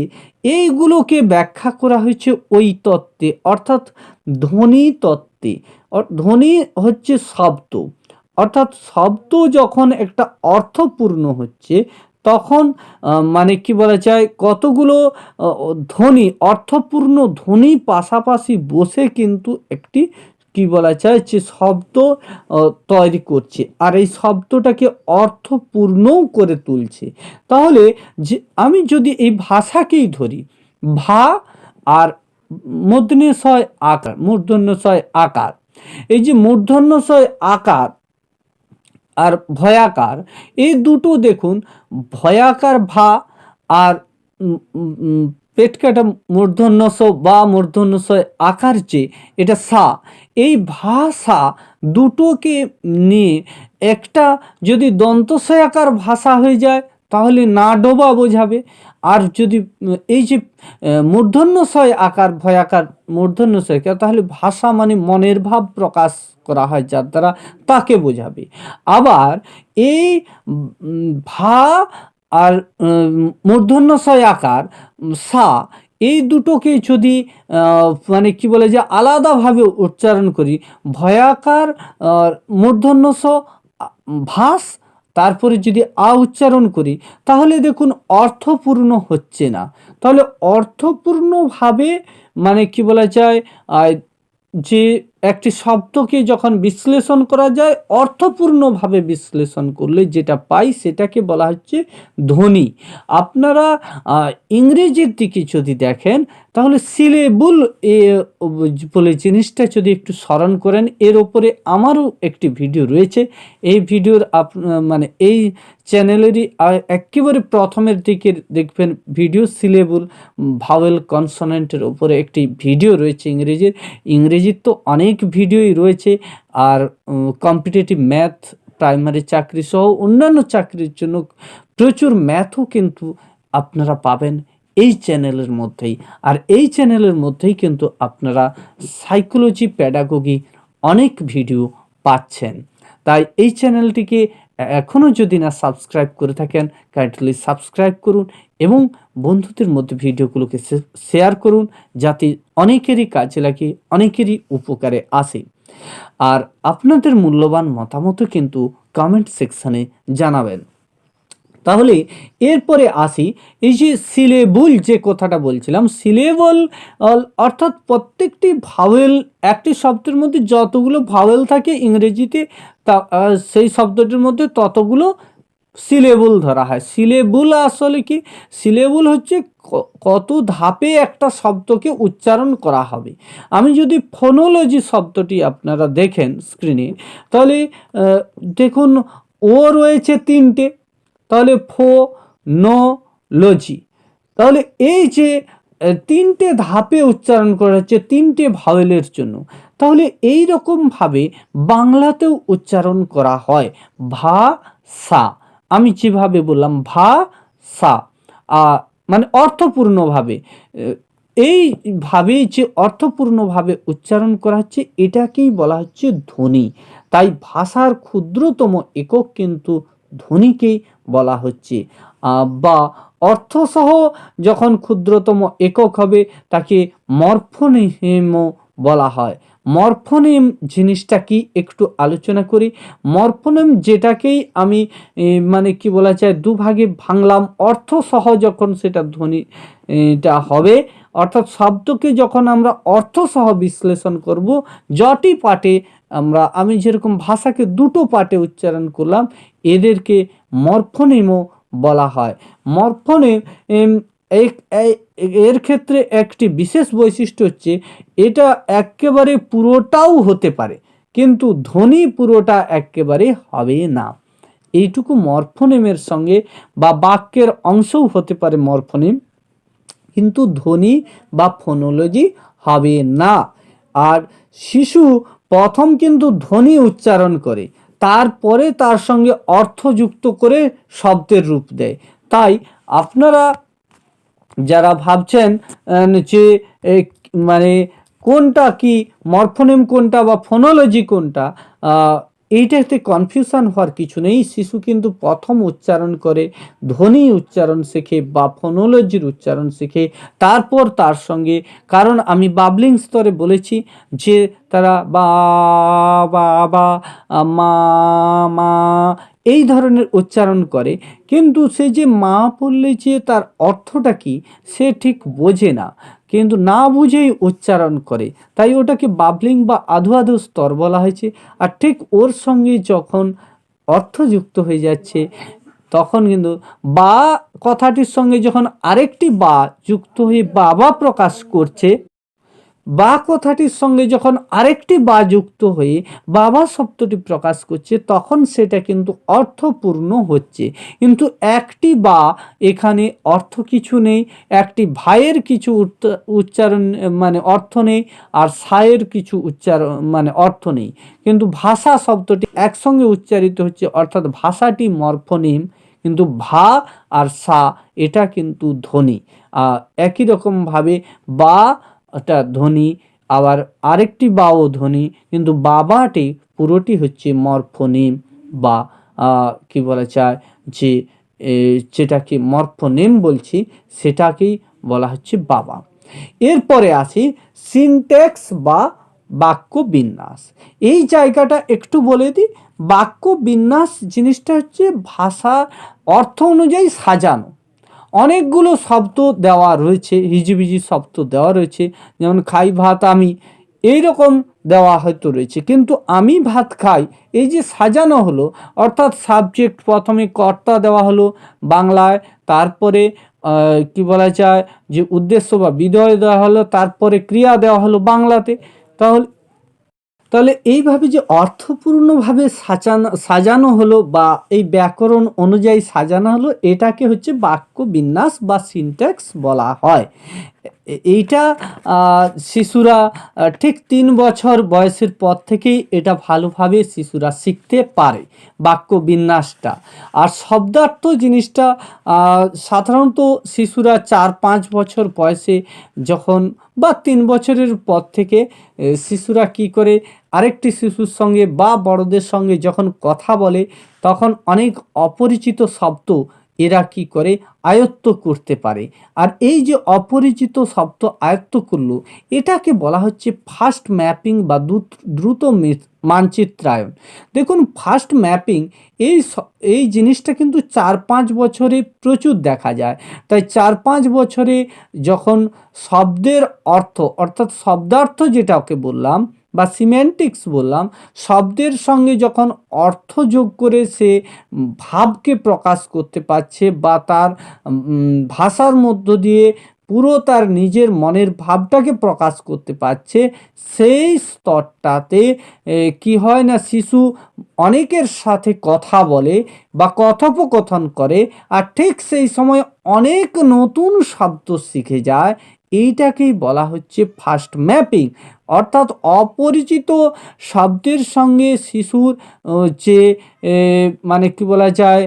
এইগুলোকে ব্যাখ্যা করা হয়েছে ওই তত্ত্বে, অর্থাৎ ধ্বনি তত্ত্বে। ধ্বনি হচ্ছে শব্দ, অর্থাৎ শব্দ যখন একটা অর্থপূর্ণ হচ্ছে, তখন মানে কি বলা যায়, কতগুলো ধ্বনি, অর্থপূর্ণ ধ্বনি পাশাপাশি বসে কিন্তু একটি কি বলা যায় যে শব্দ তৈরি করছে, আর এই শব্দটাকে অর্থপূর্ণও করে তুলছে। তাহলে যে আমি যদি এই ভাষাকেই ধরি, ভা আর মূর্ধন্যশয় আকার, এই যে মূর্ধন্যশয় আকার আর ভয়াকার, এই দুটো দেখুন, ভয়াকার ভা আর পেট কাটা মূর্ধন্যস বা মূর্ধন্যশয় আকার যে এটা সা, এই ভাষা দুটোকে নিয়ে একটা যদি দন্তশয় আকার ভাষা হয়ে যায় তাহলে না ডোবা বোঝাবে। আর যদি এই যে মূর্ধন্যশয় আকার ভয়াকার মূর্ধন্যশয় আকার, তাহলে ভাষা মানে মনের ভাব প্রকাশ করা হয় যার দ্বারা, তাকে বোঝাবে। আবার এই ভা আর মূর্ধন্যশয় আকার সা, এই দুটোকে যদি মানে কি বলে যে আলাদাভাবে উচ্চারণ করি, ভয়াকার মূর্ধন্যস ভাস, তারপরে যদি উচ্চারণ করি, তাহলে দেখুন অর্থপূর্ণ হচ্ছে না। তাহলে অর্থপূর্ণভাবে মানে কি বলা যায়, যে একটি শব্দকে যখন বিশ্লেষণ করা যায়, অর্থপূর্ণভাবে বিশ্লেষণ করলে যেটা পাই সেটাকে বলা হচ্ছে ধ্বনি। আপনারা ইংরেজির দিকে যদি দেখেন, তাহলে সিলেবল বলে জিনিসটা যদি একটু স্মরণ করেন, এর ওপরে আমারও একটি ভিডিও রয়েছে। এই ভিডিওর মানে এই চ্যানেলেরই একেবারে প্রথমের দিকে দেখবেন ভিডিও, সিলেবল ভাওয়েল কনসোনেন্টের উপরে একটি ভিডিও রয়েছে ইংরেজির তো অনেক ভিডিওই রয়েছে। আর কম্পিটিটিভ ম্যাথ, প্রাইমারি চাকরি সহ অন্যান্য চাকরির জন্য প্রচুর ম্যাথও কিন্তু আপনারা পাবেন এই চ্যানেলের মধ্যেই। আর এই চ্যানেলের মধ্যেই কিন্তু আপনারা সাইকোলজি, প্যাডাগোগি অনেক ভিডিও পাচ্ছেন। তাই এই চ্যানেলটিকে এখনও যদি না সাবস্ক্রাইব করে থাকেন, কাইন্ডলি সাবস্ক্রাইব করুন এবং বন্ধুদের মধ্যে ভিডিওগুলোকে শেয়ার করুন, যাতে অনেকেরই কাজে লাগে, অনেকেরই উপকারে আসে। আর আপনাদের মূল্যবান মতামতও কিন্তু কমেন্ট সেকশানে জানাবেন। তাহলে এরপরে আসি, এই যে সিলেবল যে কথাটা বলছিলাম, সিলেবল অর্থাৎ প্রত্যেকটি ভাওয়েল, একটি শব্দের মধ্যে যতগুলো ভাওয়েল থাকে ইংরেজিতে, তা সেই শব্দটির মধ্যে ততগুলো সিলেবল ধরা হয়। সিলেবল আসলে কি, সিলেবল হচ্ছে কত ধাপে একটা শব্দকে উচ্চারণ করা হবে। আমি যদি ফোনোলজি শব্দটি আপনারা দেখেন স্ক্রিনে, তাহলে দেখুন ও রয়েছে 3টে, তাহলে ফোনোলজি। তাহলে এই যে 3টে ধাপে উচ্চারণ করা হচ্ছে 3টে ভাওয়েলের জন্য, তাহলে এই রকমভাবে বাংলাতেও উচ্চারণ করা হয় ভাষা। আমি যেভাবে বললাম ভাষা, মানে অর্থপূর্ণভাবে, এইভাবে যে অর্থপূর্ণভাবে উচ্চারণ করা হচ্ছে এটাকেই বলা হচ্ছে ধ্বনি। তাই ভাষার ক্ষুদ্রতম একক কিন্তু ধ্বনিকেই বলা হচ্ছে, বা অর্থসহ যখন ক্ষুদ্রতম একক হবে তাকে মরফোনিমও বলা হয়। মরফোনিম জিনিসটা কি একটু আলোচনা করি। মরফোনিম যেটাকেই আমি মানে কি বলা যায় দুভাগে ভাঙলাম, অর্থসহ যখন সেটা ধ্বনি এটা হবে, অর্থাৎ শব্দকে যখন আমরা অর্থসহ বিশ্লেষণ করব, জটি পাঠে আমি যেরকম ভাষাকে দুটো পাঠে উচ্চারণ করলাম, এদেরকে মরফোনিমও বলা হয়। মরফোনিম এর ক্ষেত্রে একটি বিশেষ বৈশিষ্ট্য হচ্ছে এটা একেবারে পুরোটাও হতে পারে, কিন্তু ধ্বনি পুরোটা একেবারে হবে না। এইটুকু মরফোনিমের সঙ্গে বা বাক্যের অংশও হতে পারে মরফোনিম, কিন্তু ধ্বনি বা ফোনোলজি হবে না। আর শিশু প্রথম কিন্তু ধ্বনি উচ্চারণ করে, তারপরে তার সঙ্গে অর্থ যুক্ত করে শব্দের রূপ দেয়। তাই আপনারা যারা ভাবছেন যে মানে কোনটা কি মরফোনিম কোনটা বা ফোনোলজি কোনটা, এইটাতে কনফিউশন হওয়ার কিছু নেই। শিশু কিন্তু প্রথম উচ্চারণ করে, ধ্বনি উচ্চারণ শেখে বা ফোনোলজির উচ্চারণ শেখে, তারপর তার সঙ্গে, কারণ আমি বাবলিং স্তরে বলেছি যে তারা বা বা বা মা মা এই ধরনের উচ্চারণ করে, কিন্তু সে যে মা বললে যে তার অর্থটা কি সে ঠিক বোঝে না, কিন্তু না বুঝেই উচ্চারণ করে, তাই ওটাকে বাবলিং বা আধো আধো স্তর বলা হয়েছে। আর ঠিক ওর সঙ্গে যখন অর্থ যুক্ত হয়ে যাচ্ছে, তখন কিন্তু বা কথাটির সঙ্গে যখন আরেকটি বা যুক্ত হয়ে বাবা প্রকাশ করছে, বা কথাটির সঙ্গে যখন আরেকটি বা যুক্ত হয়ে বাবা শব্দটি প্রকাশ করছে, তখন সেটা কিন্তু অর্থপূর্ণ হচ্ছে। কিন্তু একটি বা এখানে অর্থ কিছু নেই, একটি ভাইয়ের কিছু উচ্চারণ মানে অর্থ নেই, আর সায়ের কিছু উচ্চারণ মানে অর্থ নেই, কিন্তু ভাষা শব্দটি একসঙ্গে উচ্চারিত হচ্ছে, অর্থাৎ ভাষাটি মরফোনিম, কিন্তু ভা আর সা এটা কিন্তু ধ্বনি। একই রকমভাবে বা একটা ধ্বনি, আবার আরেকটি বাও ধ্বনি, কিন্তু বাবাটি পুরোটি হচ্ছে মরফোনিম বা কি বলা যায় যে যেটাকে মরফোনিম বলছি সেটাকেই বলা হচ্ছে বাবা। এরপরে আসি সিনট্যাক্স বা বাক্য বিন্যাস। এই জায়গাটা একটু বলে দিই। বাক্য বিন্যাস জিনিসটা হচ্ছে ভাষা অর্থ অনুযায়ী সাজানো। অনেকগুলো শব্দ দেওয়া রয়েছে, হিজিবিজি শব্দ দেওয়া রয়েছে, যেমন খাই ভাত আমি, এইরকম দেওয়া হয়তো রয়েছে, কিন্তু আমি ভাত খাই এই যে সাজানো হলো, অর্থাৎ সাবজেক্ট প্রথমে কর্তা দেওয়া হলো বাংলায়, তারপরে কি বলা যায় যে উদ্দেশ্য বা বিধেয় দেওয়া হলো, তারপরে ক্রিয়া দেওয়া হলো বাংলাতে। তাহলে তাহলে এইভাবে যে অর্থপূর্ণভাবে সাজানো হলো বা এই ব্যাকরণ অনুযায়ী সাজানো হলো, এটাকে হচ্ছে বাক্য বিন্যাস বা সিনট্যাক্স বলা হয়। এইটা শিশুরা ঠিক 3 বছর বয়সের পর থেকেই এটা ভালোভাবে শিশুরা শিখতে পারে বাক্য বিন্যাসটা। আর শব্দার্থ জিনিসটা সাধারণত শিশুরা 4-5 বছর বয়সে যখন বা 3 বছরের পর থেকে শিশুরা কি করে আরেকটি শিশুর সঙ্গে বা বড়দের সঙ্গে যখন কথা বলে, তখন অনেক অপরিচিত শব্দ এরা কি করে আয়ত্ত করতে পারে। আর এই যে অপরিচিত শব্দ আয়ত্ত করলো, এটাকে বলা হচ্ছে ফাস্ট ম্যাপিং বা দ্রুত মানচিত্রায়ন। দেখুন ফাস্ট ম্যাপিং এই জিনিসটা কিন্তু 4-5 বছরে প্রচুর দেখা যায়। তাই 4-5 বছরে যখন শব্দের অর্থ, অর্থাৎ শব্দার্থ যেটাকে বললাম বা সিমেন্টিক্স বললাম, শব্দের সঙ্গে যখন অর্থ যোগ করে সে ভাবকে প্রকাশ করতে পারছে বা তার ভাষার মধ্য দিয়ে পুরো তার নিজের মনের ভাবটাকে প্রকাশ করতে পারছে, সেই স্তরটাতে কি হয় না, শিশু অনেকের সাথে কথা বলে বা কথোপকথন করে, আর ঠিক সেই সময় অনেক নতুন শব্দ শিখে যায়। এইটাকেই বলা হচ্ছে ফাস্ট ম্যাপিং। অর্থাৎ অপরিচিত শব্দের সঙ্গে শিশুর যে মানে কি বলা যায়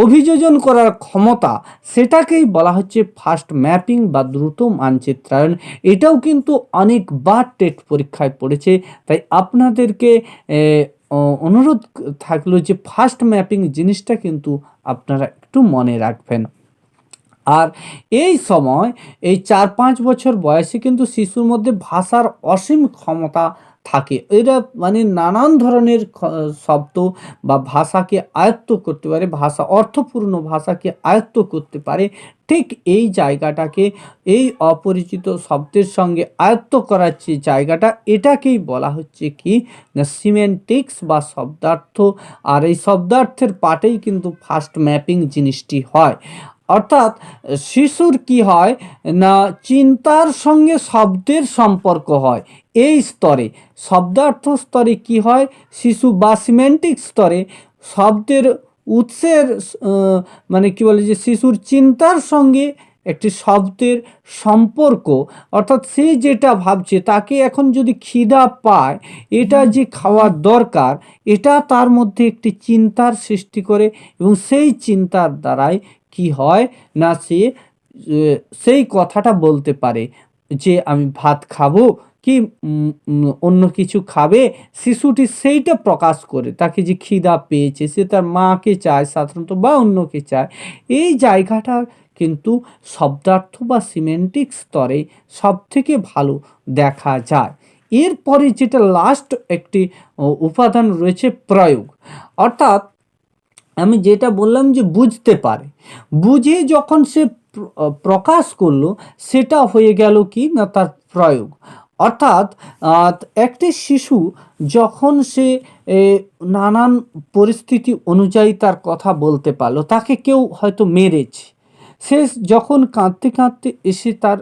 অভিযোজন করার ক্ষমতা, সেটাকেই বলা হচ্ছে ফাস্ট ম্যাপিং বা দ্রুত মানচিত্রায়ন। এটাও কিন্তু অনেকবার টেট পরীক্ষায় পড়েছে, তাই আপনাদেরকে অনুরোধ থাকলো যে ফাস্ট ম্যাপিং জিনিসটা কিন্তু আপনারা একটু মনে রাখবেন। আর এই সময় এই 4-5 বছর বয়সে কিন্তু শিশুর মধ্যে ভাষার অসীম ক্ষমতা থাকে। এরা মানে নানান ধরনের শব্দ বা ভাষাকে আয়ত্ত করতে পারে, অর্থপূর্ণ ভাষাকে আয়ত্ত করতে পারে। ঠিক এই জায়গাটাকে, এই অপরিচিত শব্দের সঙ্গে আয়ত্ত করার যে জায়গাটা, এটাকেই বলা হচ্ছে কি না সিমেন্টিক্স বা শব্দার্থ। আর এই শব্দার্থের পার্টেই কিন্তু ফার্স্ট ম্যাপিং জিনিসটি হয়। অর্থাৎ শিশুর কি হয় না চিন্তার সঙ্গে শব্দের সম্পর্ক হয় এই স্তরে। শব্দার্থ স্তরে কি হয়, শিশু বা সিমেন্টিক স্তরে শব্দের উৎসের মানে কি বলে যে শিশুর চিন্তার সঙ্গে একটি শব্দের সম্পর্ক, অর্থাৎ সে যেটা ভাবছে, তাকে এখন যদি খিদা পায়, এটা যে খাওয়ার দরকার, এটা তার মধ্যে একটি চিন্তার সৃষ্টি করে এবং সেই চিন্তার দ্বারাই কি হয় না সে সেই কথাটা বলতে পারে যে আমি ভাত খাবো কি অন্য কিছু খাবে। শিশুটি সেইটা প্রকাশ করে, তাকে যে খিদা পেয়েছে, সে তার মাকে চায় সাধারণত বা অন্যকে চায়। এই জায়গাটা কিন্তু শব্দার্থ বা সিমেন্টিক স্তরে সব থেকে ভালো দেখা যায়। এরপরে যেটা লাস্ট একটি উপাদান রয়েছে প্রয়োগ। অর্থাৎ আমি যেটা বললাম যে বুঝতে পারে, বুঝে যখন সে প্রকাশ করলো, সেটা হয়ে গেল কি না তার প্রয়োগ। অর্থাৎ একটি শিশু যখন সে নানান পরিস্থিতি অনুযায়ী তার কথা বলতে পারলো, তাকে কেউ হয়তো মেরেছে, সে যখন কাঁদতে কাঁদতে এসে তার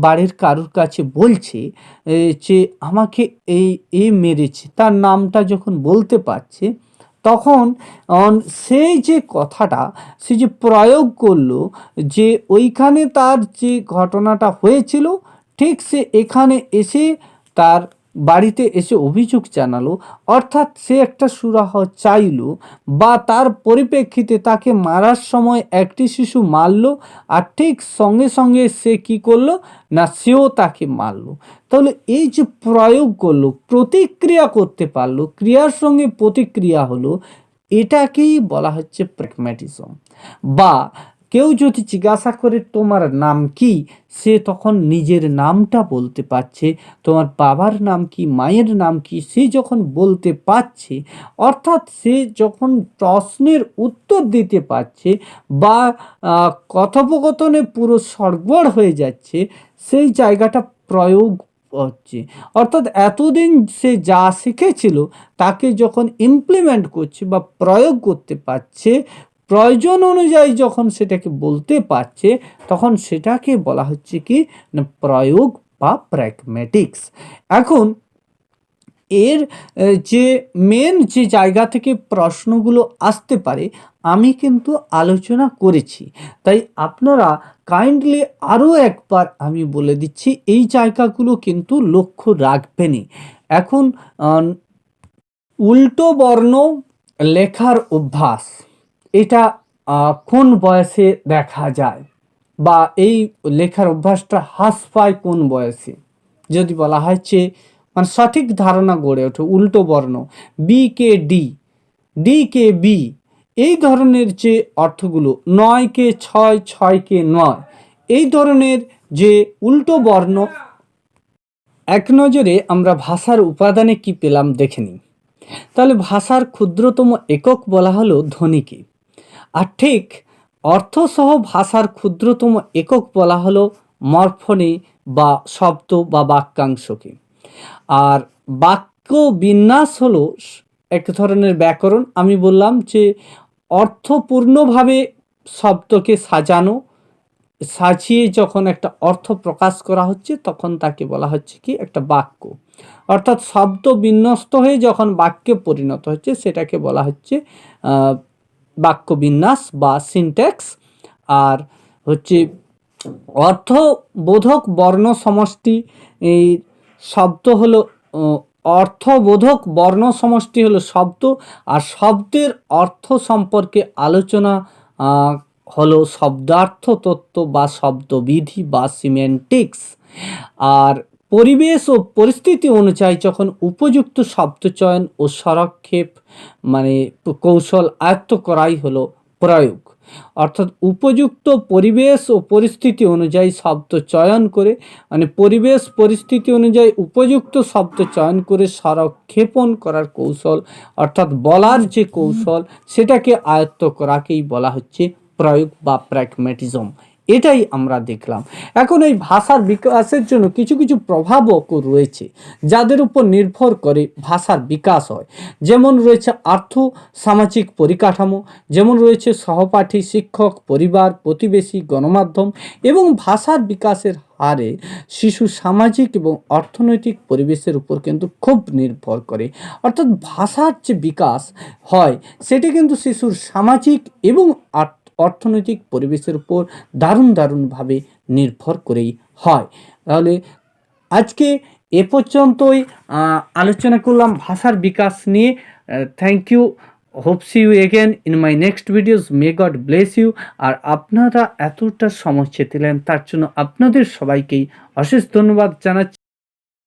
বাড়ির কারুর কাছে বলছে যে আমাকে এই মেরেছে, তার নামটা যখন বলতে পারছে, তখন সেই যে কথাটা সে যে প্রয়োগ করলো, যে ওইখানে তার যে ঘটনাটা হয়েছিল, ঠিক সে এখানে এসে তার বাড়িতে এসে অভিযোগ জানালো। অর্থাৎ সে একটা সুরাহ চাইলো, বা তার পরিপ্রেক্ষিতে তাকে মারার সময় একটি শিশু মারলো, আর ঠিক সঙ্গে সঙ্গে সে কি করলো না সেও তাকে মারলো। তাহলে এই যে প্রয়োগ করলো, প্রতিক্রিয়া করতে পারলো, ক্রিয়ার সঙ্গে প্রতিক্রিয়া হলো, এটাকেই বলা হচ্ছে প্র্যাগম্যাটিজম। বা কেউ যদি জিজ্ঞাসা করে তোমার নাম কি, সে তখন নিজের নামটা বলতে পারছে, তোমার বাবার নাম কি, মায়ের নাম কি, সে যখন বলতে পারছে, অর্থাৎ সে যখন প্রশ্নের উত্তর দিতে পারছে বা কথোপকথনে পুরো সরগড় হয়ে যাচ্ছে, সেই জায়গাটা প্রয়োগ হচ্ছে। অর্থাৎ এতদিন সে যা শিখেছিল তাকে যখন ইমপ্লিমেন্ট করছে বা প্রয়োগ করতে পারছে, প্রয়োজন অনুযায়ী যখন সেটাকে বলতে পারছে, তখন সেটাকে বলা হচ্ছে কি না প্রয়োগ বা প্র্যাগম্যাটিক্স। এখন এর যে মেন যে জায়গা থেকে প্রশ্নগুলো আসতে পারে, আমি কিন্তু আলোচনা করেছি, তাই আপনারা কাইন্ডলি আরও একবার আমি বলে দিচ্ছি, এই জায়গাগুলো কিন্তু লক্ষ্য রাখবেনই। এখন উল্টো বর্ণ লেখার অভ্যাস, এটা কোন বয়সে দেখা যায়, বা এই লেখার অভ্যাসটা হ্রাস পায় কোন বয়সে, যদি বলা হয় যে মানে সঠিক ধারণা গড়ে ওঠে। উল্টো বর্ণ B K D, D K B, এই ধরনের যে অর্থগুলো, 9 কে 6, 6 কে 9, এই ধরনের যে উল্টো বর্ণ। এক নজরে আমরা ভাষার উপাদানে কি পেলাম দেখে নিই। তাহলে ভাষার ক্ষুদ্রতম একক বলা হলো ধ্বনিকে, আর ঠিক অর্থসহ ভাষার ক্ষুদ্রতম একক বলা হলো মরফনি বা শব্দ বা বাক্যাংশকে। আর বাক্য বিন্যাস হলো এক ধরনের ব্যাকরণ। আমি বললাম যে অর্থপূর্ণভাবে শব্দকে সাজানো, সাজিয়ে যখন একটা অর্থ প্রকাশ করা হচ্ছে, তখন তাকে বলা হচ্ছে কি একটা বাক্য। অর্থাৎ শব্দ বিন্যস্ত হয়ে যখন বাক্যে পরিণত হচ্ছে, সেটাকে বলা হচ্ছে বাক্য বিন্যাস বা সিনট্যাক্স। আর হচ্ছে অর্থবোধক বর্ণ সমষ্টি, এই শব্দ হলো অর্থবোধক বর্ণ সমষ্টি হলো শব্দ, আর শব্দের অর্থ সম্পর্কে আলোচনা হলো শব্দার্থ তত্ত্ব বা শব্দবিধি বা সিমেন্টিক্স। আর পরিবেশ ও পরিস্থিতি অনুযায়ী যখন উপযুক্ত শব্দচয়ন ও সংক্ষেপ মানে কৌশল আয়ত্ত করাই হলো প্রয়োগ, অর্থাৎ উপযুক্ত পরিবেশ ও পরিস্থিতি অনুযায়ী শব্দ চয়ন করে, মানে পরিবেশ পরিস্থিতি অনুযায়ী উপযুক্ত শব্দ চয়ন করে স্বরক্ষেপণ করার কৌশল, অর্থাৎ বলার যে কৌশল সেটাকে আয়ত্ত করাকেই বলা হচ্ছে প্রয়োগ বা প্র্যাগম্যাটিজম। এটাই আমরা দেখলাম। এখন এই ভাষার বিকাশের জন্য কিছু কিছু প্রভাবকও রয়েছে যাদের উপর নির্ভর করে ভাষার বিকাশ হয়। যেমন রয়েছে আর্থ সামাজিক পরিকাঠামো, যেমন রয়েছে সহপাঠী, শিক্ষক, পরিবার, প্রতিবেশী, গণমাধ্যম এবং ভাষার বিকাশের হারে শিশু সামাজিক এবং অর্থনৈতিক পরিবেশের উপর কিন্তু খুব নির্ভর করে। অর্থাৎ ভাষার যে বিকাশ হয় সেটি কিন্তু শিশুর সামাজিক এবং অর্থনৈতিক পরিবেশের উপর দারুণভাবে নির্ভর করেই হয়। তাহলে আজকে এ পর্যন্তই আলোচনা করলাম ভাষার বিকাশ নিয়ে। Thank you, hope see you again in my next videos. May God bless you. আর আপনারা এতটা সময় দিলেন তার জন্য আপনাদের সবাইকেই অশেষ ধন্যবাদ জানাচ্ছি।